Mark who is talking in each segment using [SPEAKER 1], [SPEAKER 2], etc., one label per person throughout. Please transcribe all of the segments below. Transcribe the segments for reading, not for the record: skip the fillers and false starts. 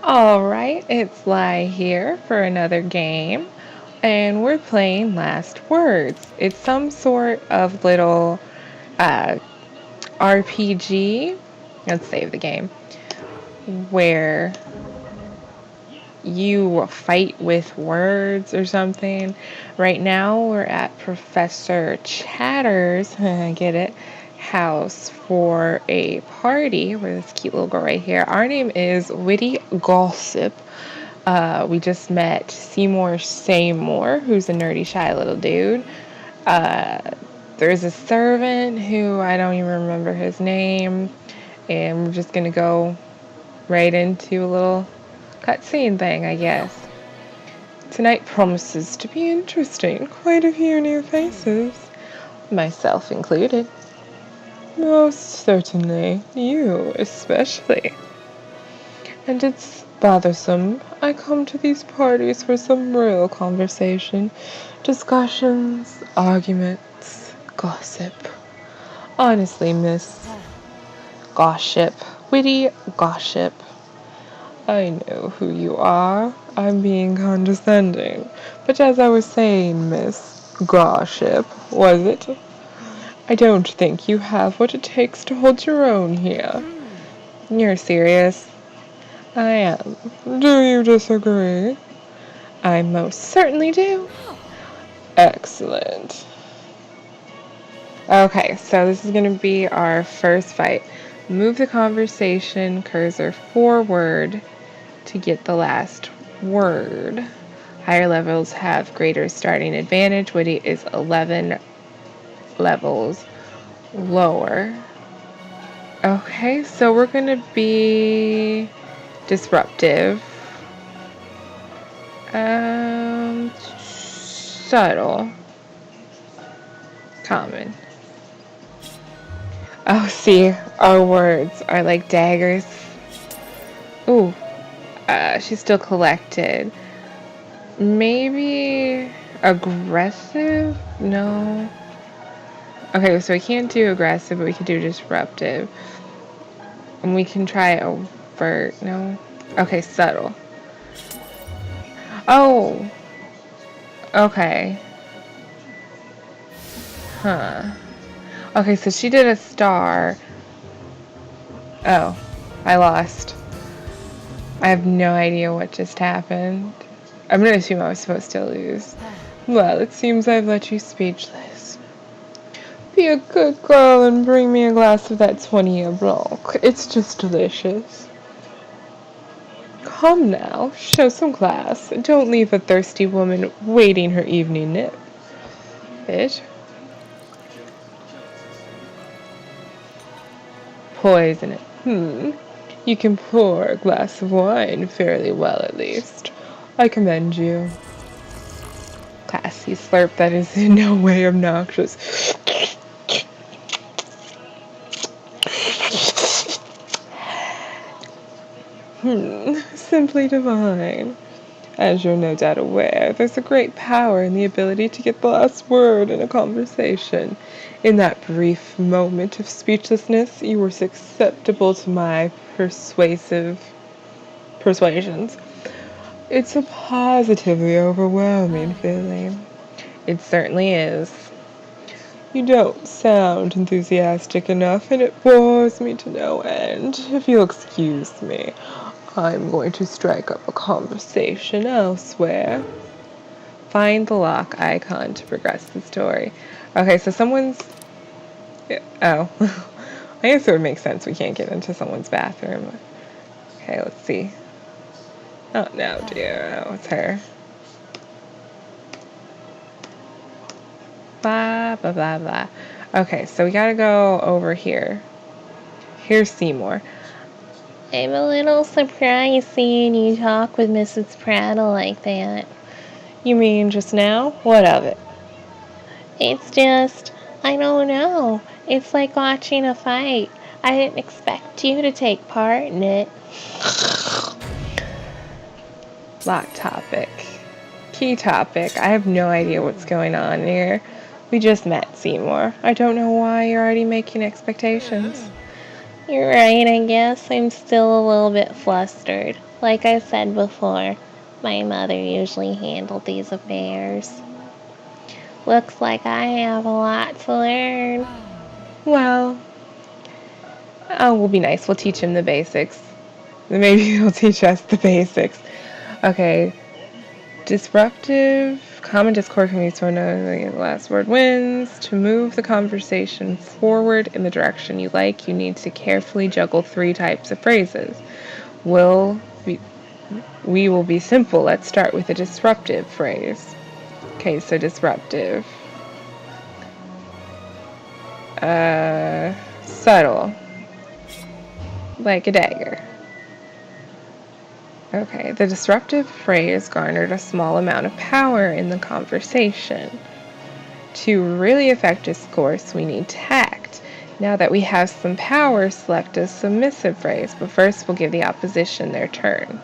[SPEAKER 1] Alright, it's Lai here for another game, and we're playing Last Words. It's some sort of little uh, RPG. Let's save the game. Where you fight with words or something. Right now, we're at Professor Chatter's, get it, house for a party with this cute little girl right here. Our name is Witty Gossip. We just met Seymour, who's a nerdy, shy little dude. There's a servant who I don't even remember his name, and we're just gonna go right into a little cutscene thing, I guess. Tonight promises to be interesting. Quite a few new faces, myself included. Most certainly, you especially. And it's bothersome. I come to these parties for some real conversation, discussions, arguments, gossip. Honestly, Miss Gossip, Witty Gossip, I know who you are. I'm being condescending. But as I was saying, Miss Gossip, was it? I don't think you have what it takes to hold your own here. You're serious? I am. Do you disagree? I most certainly do. Excellent. Okay, so this is going to be our first fight. Move the conversation cursor forward to get the last word. Higher levels have greater starting advantage. Witty is 11 levels lower. Okay, so we're going to be disruptive. Subtle. Common. Oh, see, our words are like daggers. Ooh, she's still collected. Maybe aggressive? No. Okay, so we can't do aggressive, but we can do disruptive. And we can try overt. No. Okay, subtle. Oh. Okay. Huh. Okay, so she did a star. Oh, I lost. I have no idea what just happened. I'm gonna assume I was supposed to lose. Well, it seems I've let you speechless. Be a good girl and bring me a glass of that 20-year blanc. It's just delicious. Come now, show some class. Don't leave a thirsty woman waiting her evening nip. Bitch. Poison it. You can pour a glass of wine fairly well, at least. I commend you. Classy slurp that is in no way obnoxious. Simply divine. As you're no doubt aware, there's a great power in the ability to get the last word in a conversation. In that brief moment of speechlessness, you were susceptible to my persuasions. It's a positively overwhelming feeling. It certainly is. You don't sound enthusiastic enough, and it bores me to no end. If you'll excuse me, I'm going to strike up a conversation elsewhere. Find the lock icon to progress the story. Okay, so someone's... Oh. I guess it would make sense we can't get into someone's bathroom. Okay, let's see. Oh, no, dear. Oh, it's her. Blah, blah, blah, blah. Okay, so we gotta go over here. Here's Seymour. I'm a little surprised seeing you talk with Mrs. Prattle like that. You mean just now? What of it? It's just, I don't know. It's like watching a fight. I didn't expect you to take part in it. Lock topic. Key topic. I have no idea what's going on here. We just met, Seymour. I don't know why you're already making expectations.
[SPEAKER 2] You're right, I guess I'm still a little bit flustered. Like I said before, my mother usually handled these affairs. Looks like I have a lot to learn.
[SPEAKER 1] Well, we'll be nice. We'll teach him the basics. Maybe he'll teach us the basics. Okay. Disruptive. Common discord can be used to know the last word wins. To move the conversation forward in the direction you like, you need to carefully juggle 3 types of phrases. We will be simple. Let's start with a disruptive phrase. Okay, so disruptive. Subtle. Like a dagger. Okay, the disruptive phrase garnered a small amount of power in the conversation. To really affect discourse, we need tact. Now that we have some power, select a submissive phrase, but first we'll give the opposition their turn.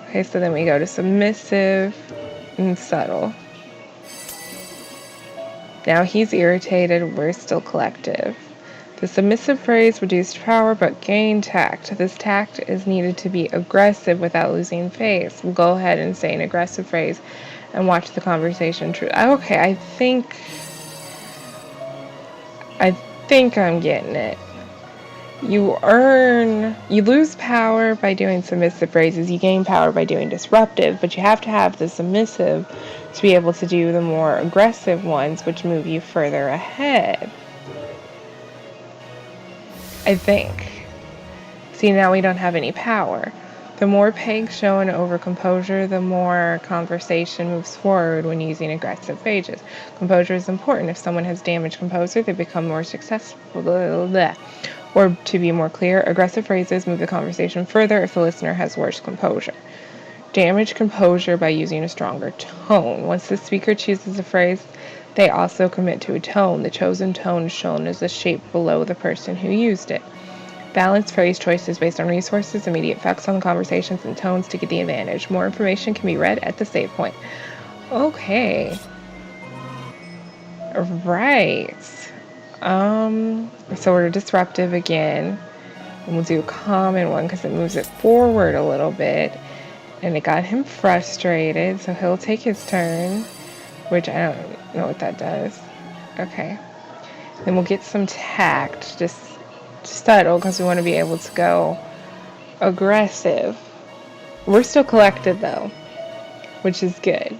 [SPEAKER 1] Okay, so then we go to submissive and subtle. Now he's irritated, we're still collective. The submissive phrase reduced power but gained tact. This tact is needed to be aggressive without losing face. We'll go ahead and say an aggressive phrase and watch the conversation. Okay, I think I'm getting it. You lose power by doing submissive phrases. You gain power by doing disruptive, but you have to have the submissive to be able to do the more aggressive ones, which move you further ahead. I think. See, now we don't have any power. The more pegs shown over composure, the more conversation moves forward when using aggressive phrases. Composure is important. If someone has damaged composure, they become more successful. Or to be more clear, aggressive phrases move the conversation further if the listener has worse composure. Damage composure by using a stronger tone. Once the speaker chooses a phrase, they also commit to a tone. The chosen tone is shown as a shape below the person who used it. Balance phrase choices based on resources, immediate effects on the conversations, and tones to get the advantage. More information can be read at the save point. Okay. Right. So we're disruptive again. And we'll do a common one because it moves it forward a little bit. And it got him frustrated, so he'll take his turn, which I don't know what that does. Okay. Then we'll get some tact, just subtle, because we want to be able to go aggressive. We're still collected, though, which is good.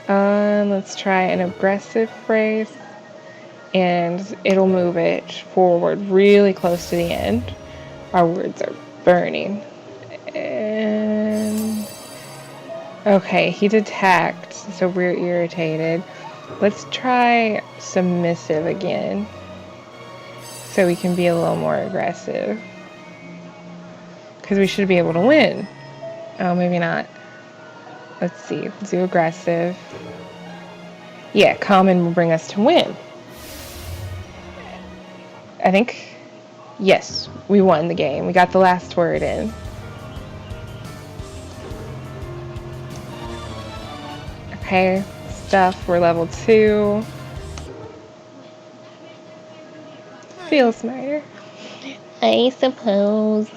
[SPEAKER 1] Let's try an aggressive phrase, and it'll move it forward really close to the end. Our words are burning. And okay, he did tact, so we're irritated. Let's try submissive again, so we can be a little more aggressive. Because we should be able to win. Oh, maybe not. Let's see. Let's do aggressive. Yeah, common will bring us to win. I think, yes, we won the game. We got the last word in. Okay, stuff, we're level 2. Feel smarter.
[SPEAKER 2] I suppose.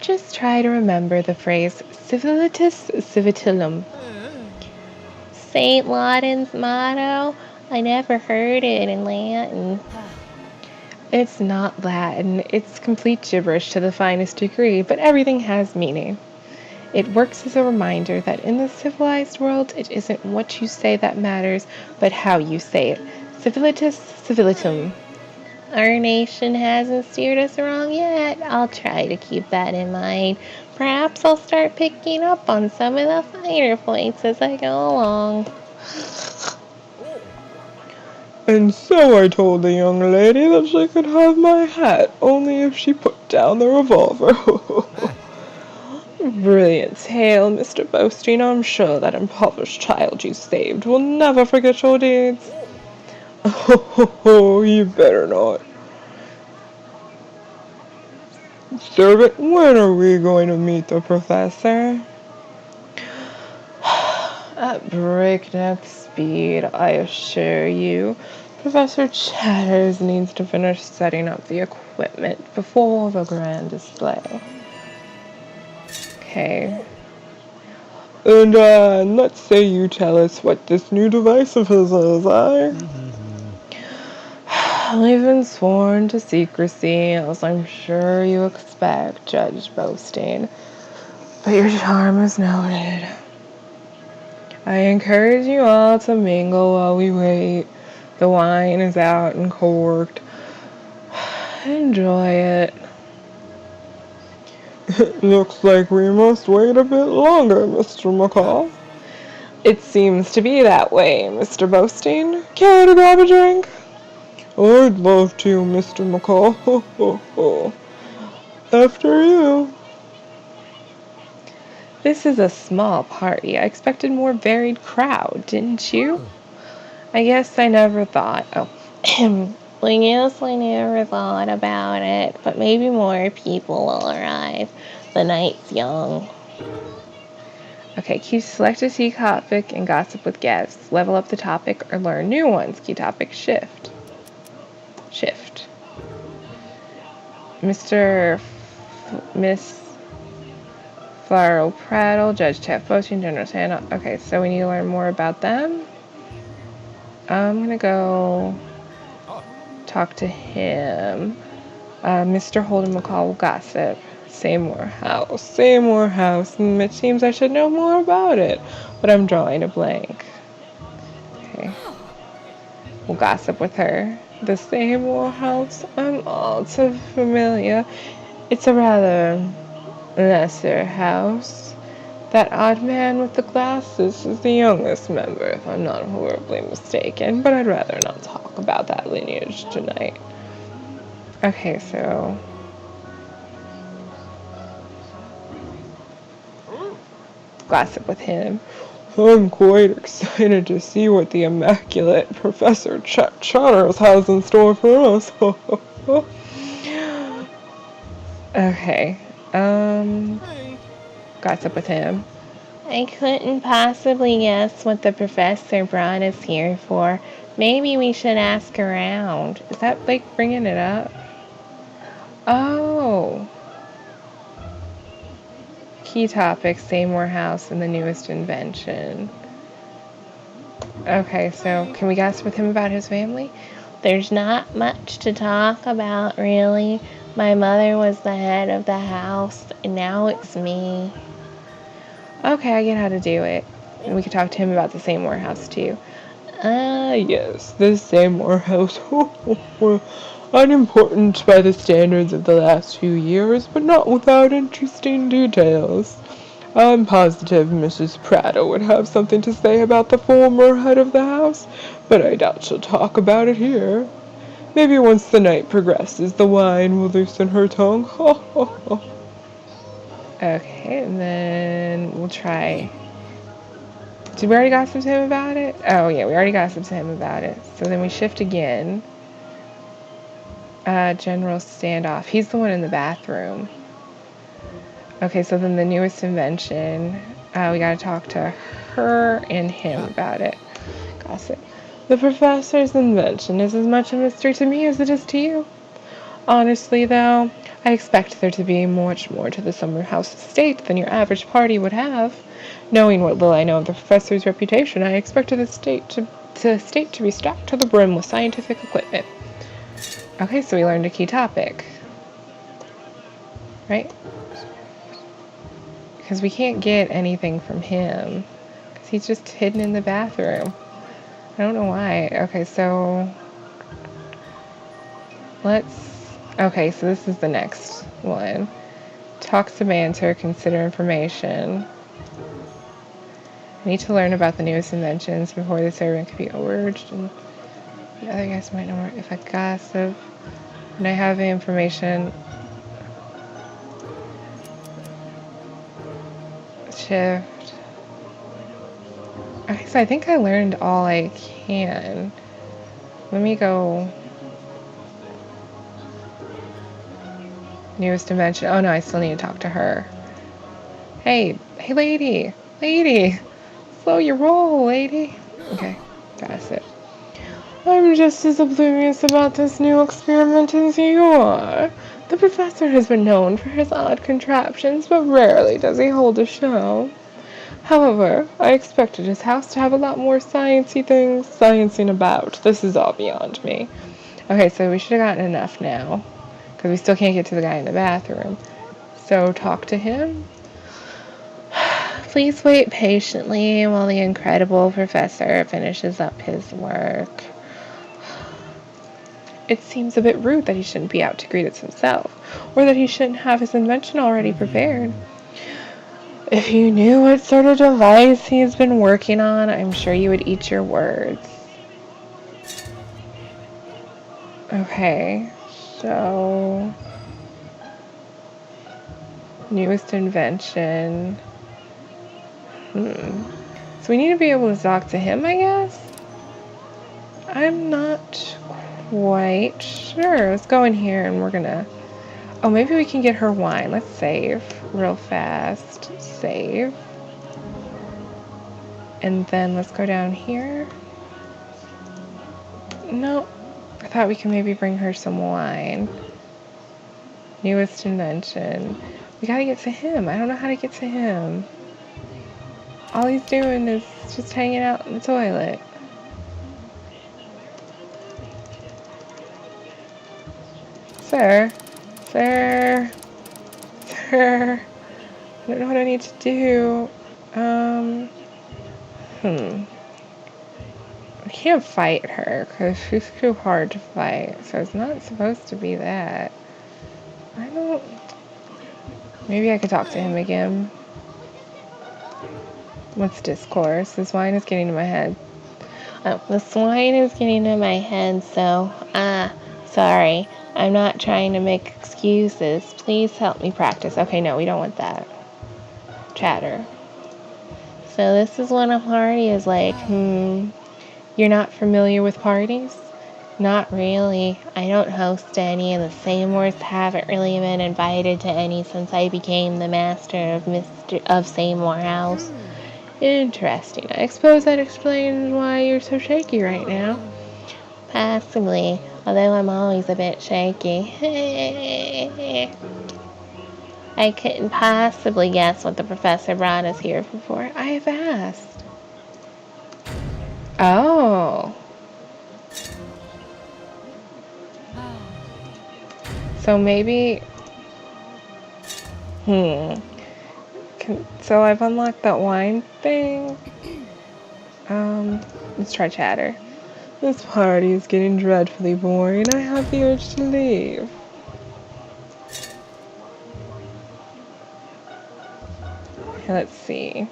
[SPEAKER 1] Just try to remember the phrase civilitas civitilum.
[SPEAKER 2] St. Lauden's motto? I never heard it in Latin.
[SPEAKER 1] It's not Latin, it's complete gibberish to the finest degree, but everything has meaning. It works as a reminder that in the civilized world, it isn't what you say that matters, but how you say it. Civilitas civilitum.
[SPEAKER 2] Our nation hasn't steered us wrong yet. I'll try to keep that in mind. Perhaps I'll start picking up on some of the finer points as I go along.
[SPEAKER 1] And so I told the young lady that she could have my hat, only if she put down the revolver. Brilliant tale, Mr. Boasting. I'm sure that impoverished child you saved will never forget your deeds. Oh, you better not. Servant, when are we going to meet the professor? At breakneck speed, I assure you. Professor Chatters needs to finish setting up the equipment before the grand display. Okay. And let's say you tell us what this new device of his is, eh? We've been sworn to secrecy, as I'm sure you expect, Judge Boasting. But your charm is noted. I encourage you all to mingle while we wait. The wine is out and corked. Enjoy it. Looks like we must wait a bit longer, Mr. McCall. It seems to be that way, Mr. Boasting. Care to grab a drink? I'd love to, Mr. McCall. Ho, ho, ho. After you. This is a small party. I expected more varied crowd, didn't you? I guess I never thought. Oh,
[SPEAKER 2] Well, yes, I never thought about it, but maybe more people will arrive. The night's young.
[SPEAKER 1] Okay, select a key topic and gossip with guests. Level up the topic or learn new ones. Key topic shift. Shift. Miss Farrell Prattle, Judge Taft Boasting, General Santa. Okay, so we need to learn more about them. I'm gonna go talk to him. Mr. Holden McCall will gossip. Seymour House. It seems I should know more about it, but I'm drawing a blank. Okay. We'll gossip with her. The Seymour House, I'm all too familiar. It's a rather lesser house. That odd man with the glasses is the youngest member, if I'm not horribly mistaken, but I'd rather not talk about that lineage tonight. Okay, so gossip with him. I'm quite excited to see what the immaculate Professor Chatters has in store for us. Okay, gossip with him.
[SPEAKER 2] I couldn't possibly guess what the professor brought us here for. Maybe we should ask around.
[SPEAKER 1] Is that like bringing it up? Oh. Key topic, Seymour House and the newest invention. Okay, so can we gossip with him about his family?
[SPEAKER 2] There's not much to talk about, really. My mother was the head of the house, and now it's me.
[SPEAKER 1] Okay, I get how to do it. And we could talk to him about the Seymour House, too. Yes, the Seymour House. Unimportant by the standards of the last few years, but not without interesting details. I'm positive Mrs. Prattle would have something to say about the former head of the house, but I doubt she'll talk about it here. Maybe once the night progresses, the wine will loosen her tongue. Okay, and then we'll try. Did we already gossip to him about it? Oh, yeah, we already gossiped to him about it. So then we shift again. General Standoff. He's the one in the bathroom. Okay, so then the newest invention. We gotta talk to her and him about it. Gossip. The professor's invention is as much a mystery to me as it is to you. Honestly, though, I expect there to be much more to the Summer House estate than your average party would have. Knowing what little I know of the professor's reputation, I expected the estate to be stacked to the brim with scientific equipment. Okay, so we learned a key topic. Right? Because we can't get anything from him. Because he's just hidden in the bathroom. I don't know why. Okay, so okay, so this is the next one. Talk to banter, consider information. I need to learn about the newest inventions before the servant could be urged, and the other guys might know more if I gossip. And I have the information. Shift. Okay, so I think I learned all I can. Let me go. Newest invention. Oh no, I still need to talk to her. Hey, lady. Slow your roll, lady. Okay, gossip. I'm just as oblivious about this new experiment as you are. The professor has been known for his odd contraptions, but rarely does he hold a show. However, I expected his house to have a lot more sciencey things sciencing about. This is all beyond me. Okay, so we should have gotten enough now, because we still can't get to the guy in the bathroom. So talk to him. Please wait patiently while the incredible professor finishes up his work. It seems a bit rude that he shouldn't be out to greet us himself, or that he shouldn't have his invention already prepared. If you knew what sort of device he's been working on, I'm sure you would eat your words. Okay, so newest invention. So we need to be able to talk to him, I guess? I'm not quite sure. Let's go in here and we're gonna... Oh, maybe we can get her wine. Let's save real fast. Save. And then let's go down here. No, I thought we could maybe bring her some wine. Newest invention. We gotta get to him. I don't know how to get to him. All he's doing is just hanging out in the toilet. Sir. Sir. Sir. I don't know what I need to do. I can't fight her because she's too hard to fight. So it's not supposed to be that. I don't... Maybe I could talk to him again. What's discourse? This wine is getting to my head. Oh, this wine is getting to my head, so, sorry. I'm not trying to make excuses. Please help me practice. Okay, no, we don't want that. Chatter. So this is when a party is like, you're not familiar with parties? Not really. I don't host any, and the Seymours haven't really been invited to any since I became the master of Seymour House. Interesting. I suppose that explains why you're so shaky right now. Possibly, although I'm always a bit shaky. I couldn't possibly guess what the professor brought us here for. I have asked. Oh. So maybe... So I've unlocked that wine thing. Let's try chatter. This party is getting dreadfully boring. I have the urge to leave. Okay, let's see.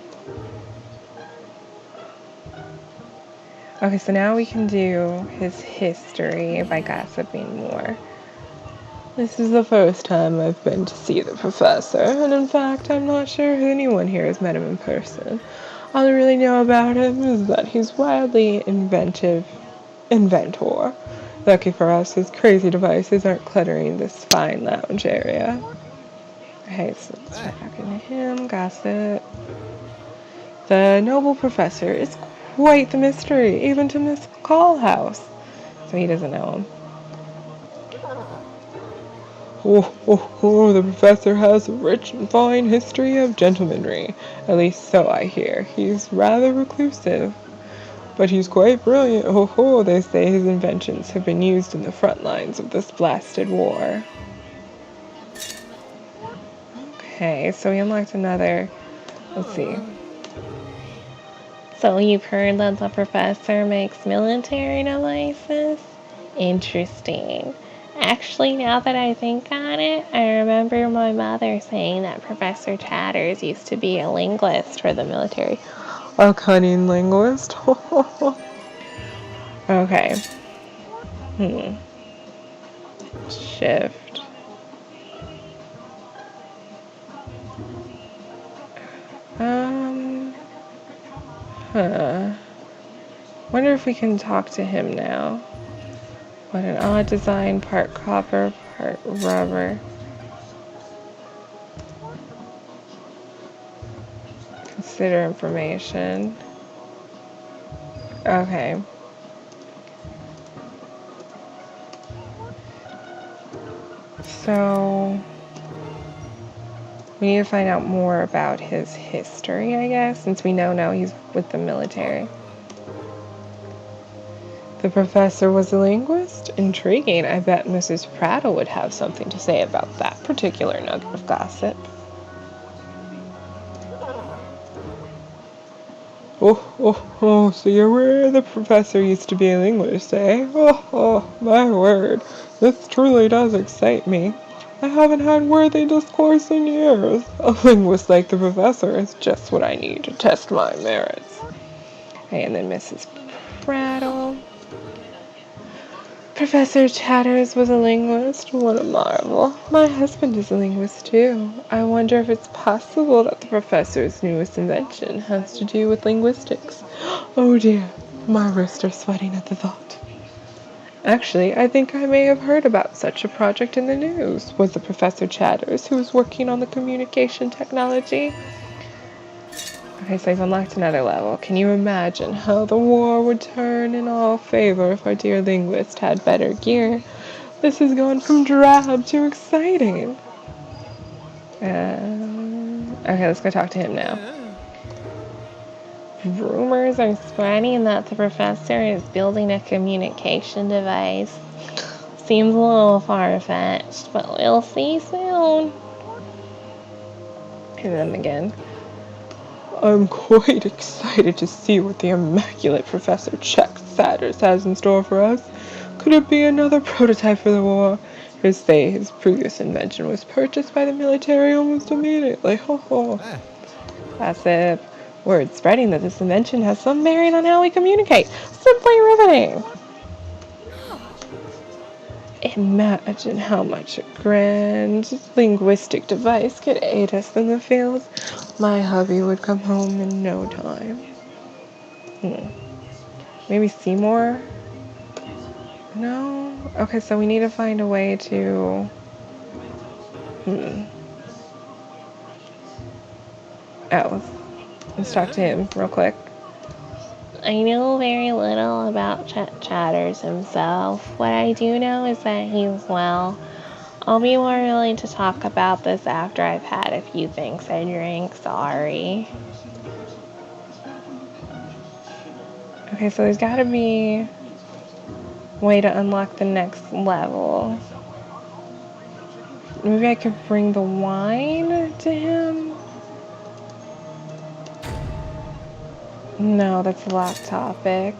[SPEAKER 1] Okay, so now we can do his history by gossiping more. This is the first time I've been to see the professor, and in fact, I'm not sure if anyone here has met him in person. All I really know about him is that he's wildly inventor. Lucky for us, his crazy devices aren't cluttering this fine lounge area. Okay, so let's try talking to him, gossip. The noble professor is quite the mystery, even to Miss Callhouse. So he doesn't know him. The professor has a rich and fine history of gentlemanry. At least so I hear. He's rather reclusive, but he's quite brilliant. They say his inventions have been used in the front lines of this blasted war. Okay, so we unlocked another. Let's see. So you've heard that the professor makes military devices? Interesting. Actually, now that I think on it, I remember my mother saying that Professor Chatters used to be a linguist for the military. A cunning linguist? Okay. Shift. Wonder if we can talk to him now. What an odd design, part copper, part rubber. Consider information. Okay. So we need to find out more about his history, I guess, since we know now he's with the military. The professor was a linguist? Intriguing. I bet Mrs. Prattle would have something to say about that particular nugget of gossip. Oh, so you're where the professor used to be a linguist, eh? Oh, my word. This truly does excite me. I haven't had worthy discourse in years. A linguist like the professor is just what I need to test my merits. And then Mrs. Prattle. Professor Chatters was a linguist. What a marvel. My husband is a linguist too. I wonder if it's possible that the professor's newest invention has to do with linguistics. Oh dear, my wrists are sweating at the thought. Actually, I think I may have heard about such a project in the news. Was it Professor Chatters who was working on the communication technology? Okay, so I've unlocked another level. Can you imagine how the war would turn in our favor if our dear linguist had better gear? This has gone from drab to exciting. Okay, let's go talk to him now. Rumors are spreading that the professor is building a communication device. Seems a little far-fetched, but we'll see soon. Hear them again. I'm quite excited to see what the immaculate Professor Chatters has in store for us. Could it be another prototype for the war? His say his previous invention was purchased by the military almost immediately. Ho ho. Gossip. Word spreading that this invention has some bearing on how we communicate. Simply riveting. Imagine how much a grand linguistic device could aid us in the field. My hubby would come home in no time. Maybe Seymour? No? Okay, so we need to find a way to... Oh, let's talk to him real quick. I know very little about Chatters himself. What I do know is that he's well. I'll be more willing to talk about this after I've had a few things I drink. Sorry. Okay, so there's gotta be a way to unlock the next level. Maybe I could bring the wine to him? No, that's a locked topic.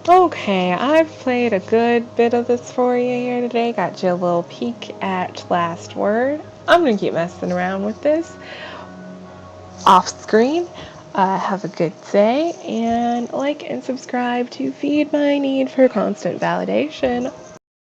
[SPEAKER 1] Okay, I've played a good bit of this for you here today. Got you a little peek at Last Word. I'm gonna keep messing around with this off screen. Have a good day, and like and subscribe to feed my need for constant validation.